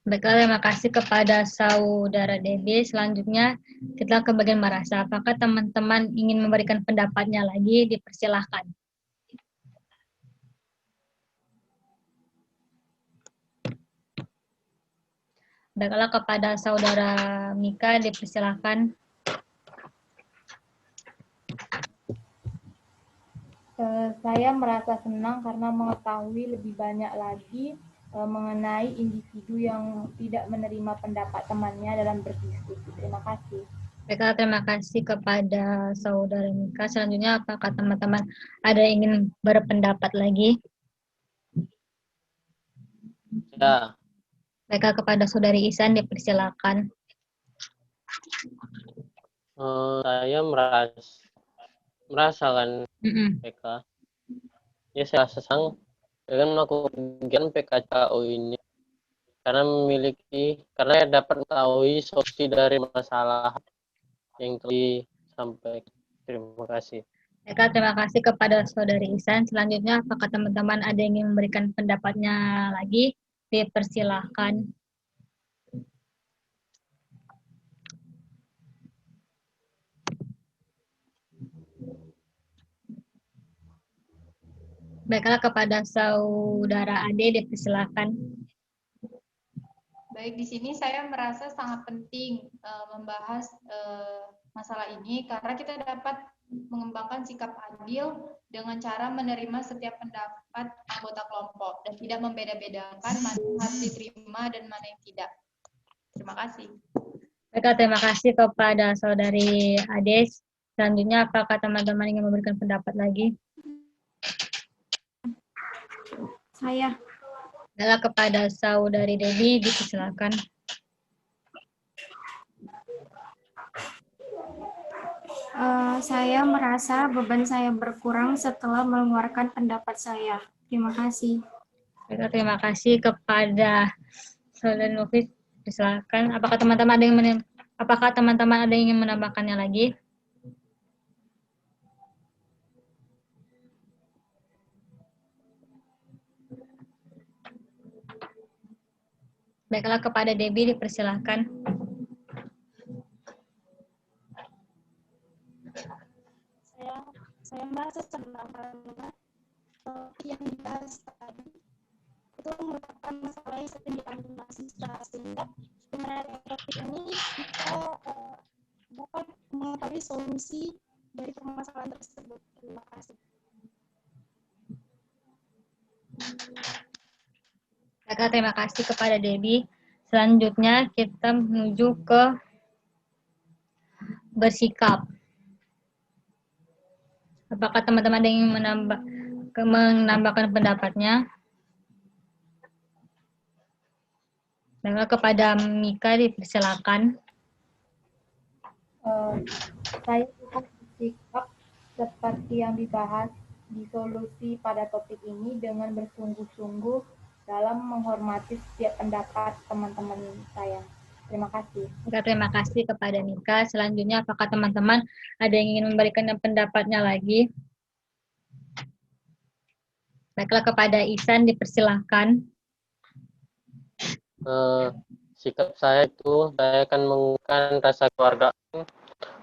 Baiklah, terima kasih kepada saudara Debbie. Selanjutnya, kita ke bagian merasa. Apakah teman-teman ingin memberikan pendapatnya lagi? Dipersilahkan. Baiklah, kepada saudara Mika dipersilakan. Saya merasa senang karena mengetahui lebih banyak lagi mengenai individu yang tidak menerima pendapat temannya dalam berdiskusi. Terima kasih. Baiklah, terima kasih kepada saudara Mika. Selanjutnya, apakah teman-teman ada yang ingin berpendapat lagi? Ya. Baiklah, kepada saudari Ihsan dipersilakan. Saya merasakan mereka. Ya, saya rasa senang dengan melakukan kegiatan PKKO ini karena dapat mengetahui solusi dari masalah yang disampaikan. Terima kasih. Baiklah, terima kasih kepada Saudari Ihsan. Selanjutnya, apakah teman-teman ada yang ingin memberikan pendapatnya lagi? Dipersilahkan. Baiklah, kepada Saudara Ade, dipersilahkan. Baik, di sini saya merasa sangat penting membahas masalah ini karena kita dapat mengembangkan sikap adil dengan cara menerima setiap pendapat anggota kelompok dan tidak membeda-bedakan mana yang harus diterima dan mana yang tidak. Terima kasih. Baiklah, terima kasih kepada Saudari Ade. Selanjutnya, apakah teman-teman ingin memberikan pendapat lagi? Saya. Adalah kepada Saudari Debbie, dipersilakan. Saya merasa beban saya berkurang setelah mengeluarkan pendapat saya. Terima kasih. Baiklah, terima kasih kepada Saudari Nufis. Silakan. Apakah teman-teman ada yang ingin menambahkannya lagi? Baiklah, kepada Debbie dipersilahkan. Saya merasa senang karena yang dibahas tadi itu merupakan masalah yang sering dianalisis secara sehingga dengan topik ini kita dapat mengetahui solusi dari permasalahan tersebut. Terima kasih. Baiklah, terima kasih kepada Debbie. Selanjutnya kita menuju ke bersikap. Apakah teman-teman ada yang ingin menambahkan pendapatnya? Baiklah, kepada Mika dipersilakan. Saya cukup bersikap seperti yang dibahas di solusi pada topik ini dengan bersungguh-sungguh dalam menghormati setiap pendapat teman-teman saya. Terima kasih. Terima kasih kepada Mika. Selanjutnya, apakah teman-teman ada yang ingin memberikan pendapatnya lagi? Baiklah, kepada Ihsan dipersilahkan. Sikap saya itu, saya akan mengungkapkan rasa keluargaan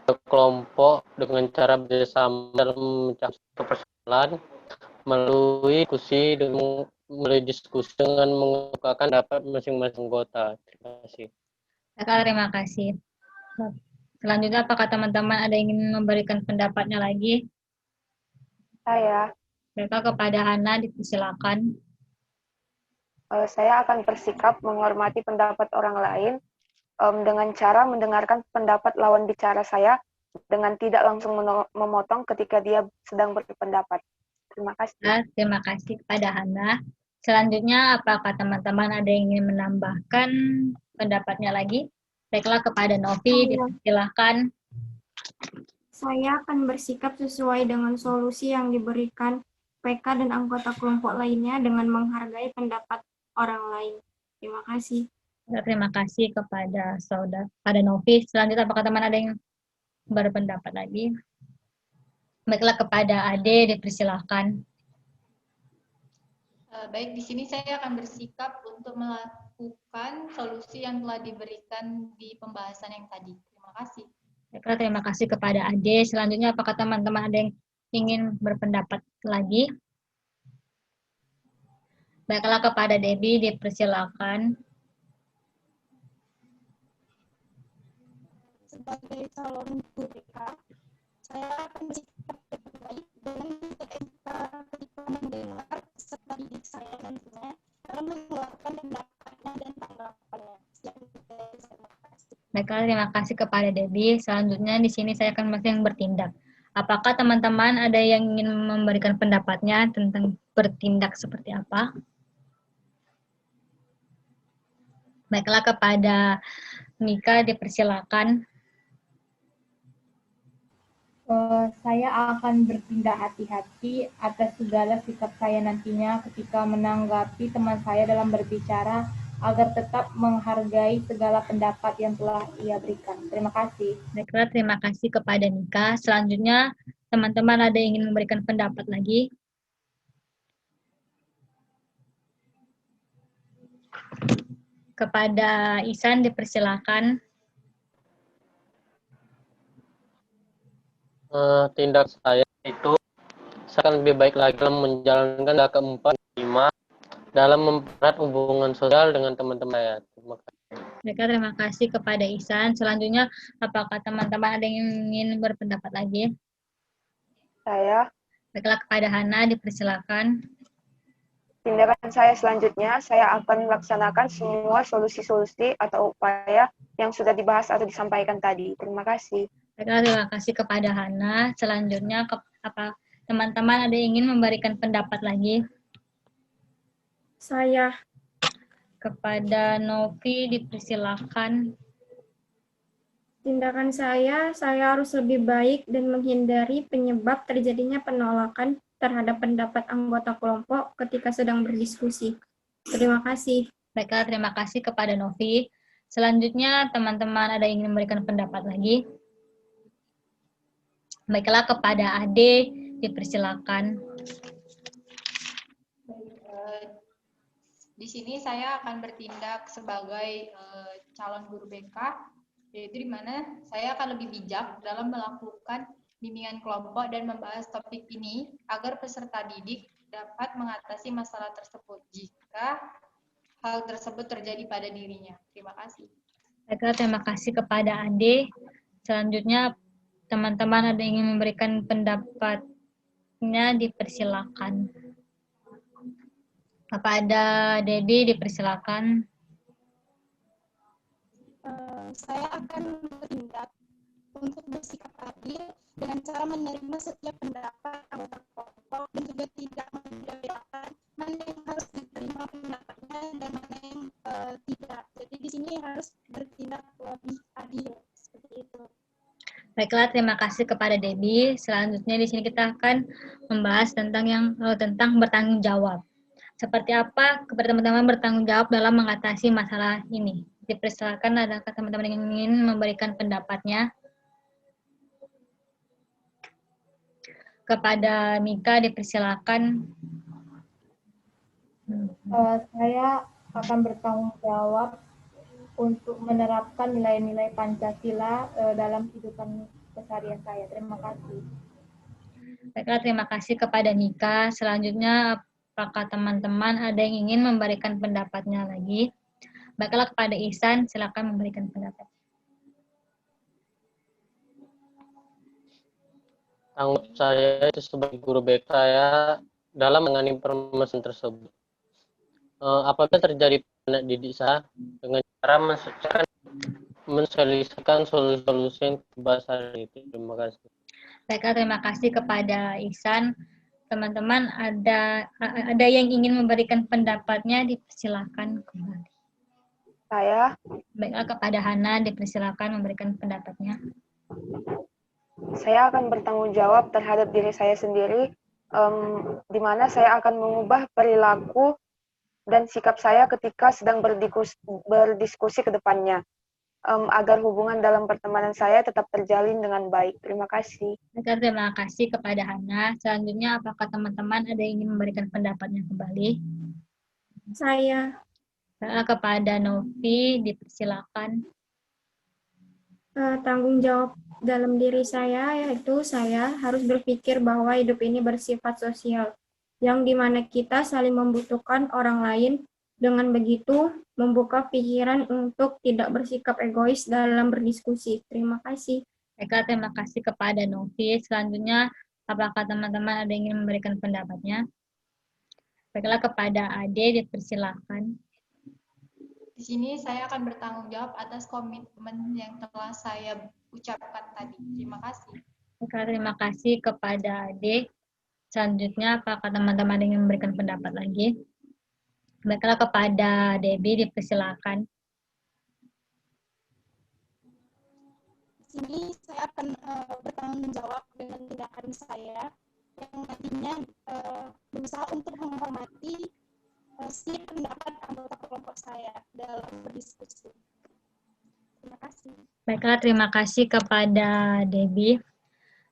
ke kelompok dengan cara bersama dalam memecah persoalan melalui diskusi dengan mengungkapkan pendapat masing-masing anggota. Terima kasih. Terima kasih. Selanjutnya, apakah teman-teman ada yang ingin memberikan pendapatnya lagi? Saya. Baiklah, kepada Hana dipersilakan. Saya akan bersikap menghormati pendapat orang lain dengan cara mendengarkan pendapat lawan bicara saya dengan tidak langsung memotong ketika dia sedang berpendapat. Terima kasih. Terima kasih kepada Hana. Selanjutnya, apakah teman-teman ada yang ingin menambahkan pendapatnya lagi? Baiklah, kepada Novi dipersilakan. Saya akan bersikap sesuai dengan solusi yang diberikan PK dan anggota kelompok lainnya dengan menghargai pendapat orang lain. Terima kasih. Terima kasih kepada pada Novi. Selanjutnya, apakah teman ada yang berpendapat lagi? Baiklah, kepada Ade dipersilahkan. Baik, di sini saya akan bersikap untuk melakukan solusi yang telah diberikan di pembahasan yang tadi. Terima kasih. Baiklah, terima kasih kepada Ade. Selanjutnya, apakah teman-teman ada yang ingin berpendapat lagi? Baiklah, kepada Debbie dipersilakan. Sebagai calon PK, saya akan bersikap lebih baik dengan ketika mendengar serta didik saya nantinya dalam mengeluarkan pendapatnya dan tanggapannya. Baiklah, terima kasih kepada Debbie. Selanjutnya di sini saya akan masih bertindak. Apakah teman-teman ada yang ingin memberikan pendapatnya tentang bertindak seperti apa? Baiklah, kepada Mika dipersilakan. Saya akan bertindak hati-hati atas segala sikap saya nantinya ketika menanggapi teman saya dalam berbicara agar tetap menghargai segala pendapat yang telah ia berikan. Terima kasih. Baiklah, terima kasih kepada Nika. Selanjutnya, teman-teman ada yang ingin memberikan pendapat lagi? Kepada Ihsan dipersilakan. Tindak saya itu saya akan lebih baik lagi dalam menjalankan tindak keempat, 5 dalam mempererat hubungan sosial dengan teman-teman saya. Terima kasih. Baiklah, terima kasih kepada Ihsan. Selanjutnya, apakah teman-teman ada yang ingin berpendapat lagi? Saya, Baiklah, kepada Hana dipersilakan. tindakan saya selanjutnya, saya akan melaksanakan semua solusi-solusi atau upaya yang sudah dibahas atau disampaikan tadi. Terima kasih. Baiklah, terima kasih kepada Hana. Selanjutnya, apa teman-teman ada yang ingin memberikan pendapat lagi? Saya. Kepada Novi dipersilakan. Tindakan saya harus lebih baik dan menghindari penyebab terjadinya penolakan terhadap pendapat anggota kelompok ketika sedang berdiskusi. Terima kasih. Baiklah, terima kasih kepada Novi. Selanjutnya, teman-teman ada yang ingin memberikan pendapat lagi? Baiklah, kepada Ade dipersilakan. Di sini saya akan bertindak sebagai calon guru BK, yaitu di mana saya akan lebih bijak dalam melakukan bimbingan kelompok dan membahas topik ini agar peserta didik dapat mengatasi masalah tersebut jika hal tersebut terjadi pada dirinya. Terima kasih. Baiklah, terima kasih kepada Ade. Selanjutnya, teman-teman ada yang ingin memberikan pendapatnya, dipersilakan. Kepada Dedi dipersilakan. Saya akan bertindak untuk bersikap adil dengan cara menerima setiap pendapat anggota kelompok dan juga tidak membedakan mana yang harus diterima pendapatnya dan mana yang tidak. Jadi di sini harus bertindak lebih adil seperti itu. Baiklah, terima kasih kepada Debbie. Selanjutnya di sini kita akan membahas tentang tentang bertanggung jawab. Seperti apa kepada teman-teman bertanggung jawab dalam mengatasi masalah ini? Dipersilakan, adakah teman-teman yang ingin memberikan pendapatnya? Kepada Mika dipersilakan. Saya akan bertanggung jawab untuk menerapkan nilai-nilai Pancasila dalam kehidupan keseharian saya. Terima kasih. Baiklah, terima kasih kepada Mika. Selanjutnya, apakah teman-teman ada yang ingin memberikan pendapatnya lagi? Baiklah, kepada Ihsan, silakan memberikan pendapat. Tanggung saya itu sebagai guru BK saya dalam menangani permasalahan tersebut. Apabila terjadi anak didik saya dengan cara menselesaikan solusi yang bahasa itu. Terima kasih. Baiklah, terima kasih kepada Ihsan. Teman-teman ada yang ingin memberikan pendapatnya, dipersilakan kembali. Saya. Baiklah, kepada Hana dipersilakan memberikan pendapatnya. Saya akan bertanggung jawab terhadap diri saya sendiri, di mana saya akan mengubah perilaku dan sikap saya ketika sedang berdiskusi ke depannya, agar hubungan dalam pertemanan saya tetap terjalin dengan baik. Terima kasih. Terima kasih kepada Hana. Selanjutnya, apakah teman-teman ada yang ingin memberikan pendapatnya kembali? Saya. Kepada Novi, dipersilakan. Tanggung jawab dalam diri saya, yaitu saya harus berpikir bahwa hidup ini bersifat sosial, yang dimana kita saling membutuhkan orang lain. Dengan begitu, membuka pikiran untuk tidak bersikap egois dalam berdiskusi. Terima kasih. Baiklah, terima kasih kepada Novi. Selanjutnya, apakah teman-teman ada yang ingin memberikan pendapatnya? Baiklah, kepada Ade, dipersilakan. Di sini saya akan bertanggung jawab atas komitmen yang telah saya ucapkan tadi. Terima kasih. Baiklah, terima kasih kepada Ade. Selanjutnya, apakah teman-teman ada yang ingin memberikan pendapat lagi? Baiklah, kepada Debbie, dipersilakan. sini saya akan bertanggung jawab dengan tindakan saya yang nantinya berusaha untuk menghormati setiap pendapat anggota kelompok saya dalam berdiskusi. Terima kasih. Baiklah, terima kasih kepada Debbie.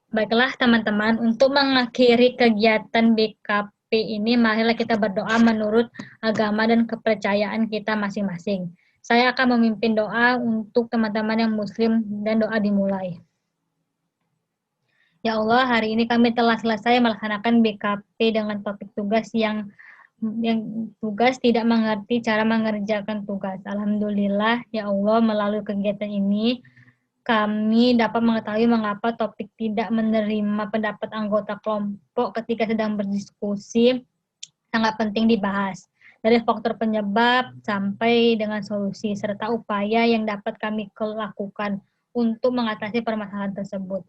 Baiklah teman-teman, untuk mengakhiri kegiatan BKP ini, marilah kita berdoa menurut agama dan kepercayaan kita masing-masing. Saya akan memimpin doa untuk teman-teman yang muslim dan doa dimulai. Ya Allah, hari ini kami telah selesai melaksanakan BKP dengan topik tugas yang tugas tidak mengerti cara mengerjakan tugas. Alhamdulillah, ya Allah, melalui kegiatan ini kami dapat mengetahui mengapa topik tidak menerima pendapat anggota kelompok ketika sedang berdiskusi sangat penting dibahas. Dari faktor penyebab sampai dengan solusi, serta upaya yang dapat kami lakukan untuk mengatasi permasalahan tersebut.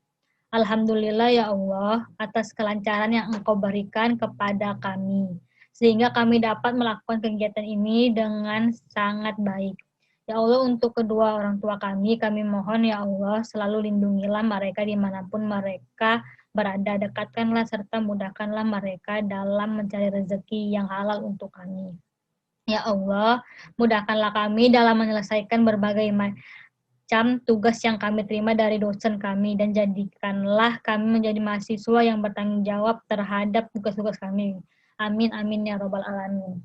Alhamdulillah ya Allah, atas kelancaran yang Engkau berikan kepada kami, sehingga kami dapat melakukan kegiatan ini dengan sangat baik. Ya Allah, untuk kedua orang tua kami mohon ya Allah, selalu lindungilah mereka dimanapun mereka berada, dekatkanlah serta mudahkanlah mereka dalam mencari rezeki yang halal untuk kami. Ya Allah, mudahkanlah kami dalam menyelesaikan berbagai macam tugas yang kami terima dari dosen kami, dan jadikanlah kami menjadi mahasiswa yang bertanggung jawab terhadap tugas-tugas kami. Amin, amin ya robbal alamin.